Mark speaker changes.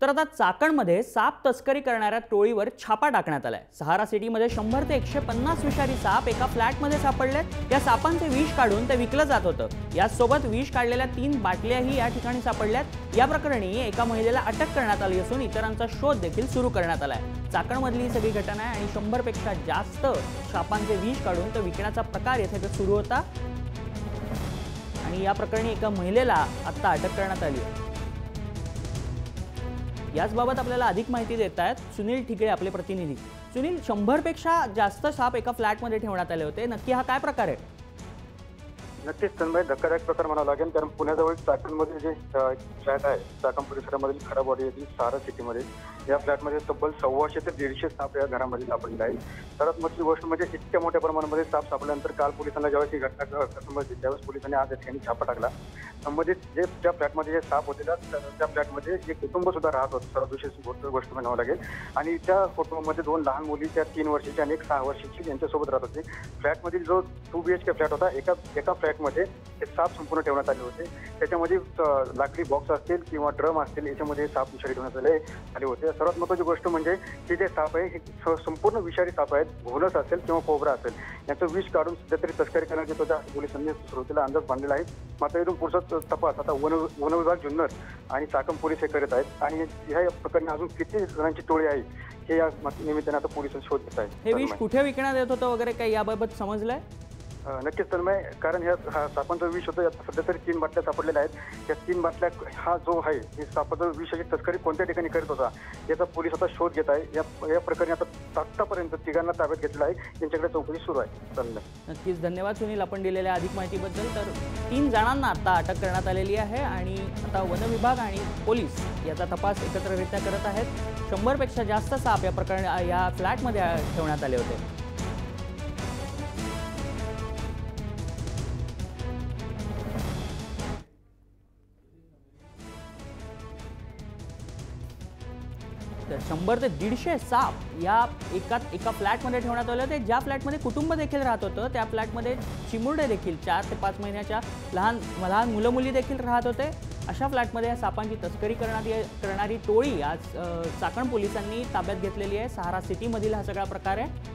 Speaker 1: तर आता चाकणमध्ये साप तस्करी करणाऱ्या टोळीवर छापा टाकण्यात आलाय। सहारा सिटीमध्ये 100 ते 150 विषारी साप एका फ्लॅटमध्ये सापडलेत। या सापांचे विष काढून ते विकलं जात होतं। यासोबत विष काढलेल्या 3 बाटल्याही या ठिकाणी सापडल्यात। या प्रकरणी एका महिलेला अटक करण्यात आली असून इतरांचा शोध देखील सुरू करण्यात आलाय। चाकणमधली ही सगळी घटना आहे आणि 100 पेक्षा जास्त सापांचे विष काढून ते विकण्याचा प्रकार येथे सुरू होता आणि या प्रकरणी एका महिलेला आता अटक करण्यात आली आहे। याच बाबत आपल्याला अधिक माहिती देत आहेत सुनील ठिगळे आपले प्रतिनिधी। सुनील, 100 पेक्षा जास्त साप एका फ्लॅटमध्ये ठेवण्यात आले होते, नक्की हा काय प्रकार आहे?
Speaker 2: नक्कीच तन्मय, धक्कादायक प्रकार म्हणावा लागेल, कारण पुण्याजवळ चाकणमध्ये जे फ्लॅट आहे, चाकण परिसरामधील खराबवाडी येथील सहारा सिटीमध्ये या फ्लॅटमध्ये तब्बल 150 ते 150 साप या घरामध्ये सापडले आहेत। सर्वात मोठी गोष्ट म्हणजे इतक्या मोठ्या प्रमाणामध्ये साप सापडल्यानंतर काल पोलिसांना ज्यावेळेस ही घटना समजली त्यावेळेस पोलिसांनी आज या ठिकाणी छापा टाकला। संबंधित जे त्या फ्लॅटमध्ये जे साप होते त्या फ्लॅटमध्ये एक कुटुंब सुद्धा राहत होतं, सर्वात विशेष गोष्ट म्हणावं लागेल। आणि त्या कुटुंबामध्ये 2 लहान मुली, त्या 3 वर्षाची आणि एक 6 वर्षाची यांच्यासोबत राहत होते। फ्लॅटमधील जो 2 BHK फ्लॅट होता, एका फ्लॅटमध्ये हे साप संपूर्ण ठेवण्यात आले होते। त्याच्यामध्ये लाकडी बॉक्स असतील किंवा ड्रम असतील, याच्यामध्ये साप विषारी ठेवण्यात आले होते। सर्वात महत्त्वाची गोष्ट म्हणजे हे जे साप आहे हे संपूर्ण विषारी साप आहेत। घोणस असेल किंवा कोबरा असेल, यांचं विष काढून सध्या तरी तस्करी करण्याची तो पोलिसांनी सुरुवातीला अंदाज बांधलेला आहे। मात्र इथून पुढचा तपास आता वन विभाग जुन्नर आणि चाकण पोलीस हे करत आहेत आणि ह्या प्रकरणी अजून किती जणांची टोळी आहे हे या निमित्ताने आता पोलिस शोध घेत आहेत।
Speaker 1: हे विष कुठे विकण्यात येत होतं वगैरे काही याबाबत समजलंय?
Speaker 2: नक्कीच तन्मय, कारण ह्या सापांचा विष होतं, सध्या तरी 3 बाटल्या सापडलेल्या आहेत। त्या 3 बाटल्या हा जो आहे हे सापाचा विषाची तस्करी कोणत्या ठिकाणी करत होता याचा पोलीस आता शोध घेत आहे। या प्रकरणी आता आतापर्यंत 3घांना ताब्यात घेतलेलं आहे, त्यांच्याकडे चौकशी सुरू आहे। तन्मय,
Speaker 1: नक्कीच धन्यवाद सुनील आपण दिलेल्या अधिक माहितीबद्दल। तर 3 जणांना आता अटक करण्यात आलेली आहे आणि आता वन विभाग आणि पोलीस याचा तपास एकत्रितरित्या करत आहेत। 100 पेक्षा जास्त साप या प्रकरणी या फ्लॅटमध्ये ठेवण्यात आले होते। तर 100 ते 150 साप या एका फ्लॅटमध्ये ठेवण्यात आले होते। ज्या फ्लॅटमध्ये कुटुंब देखील राहत होतं त्या फ्लॅटमध्ये चिमुरडे देखील 4 ते 5 महिन्याच्या लहान मुलं मुली देखील राहत होते। अशा फ्लॅटमध्ये या सापांची तस्करी करणारी टोळी आज चाकण पोलिसांनी ताब्यात घेतलेली आहे। सहारा सिटीमधील हा सगळा प्रकार आहे।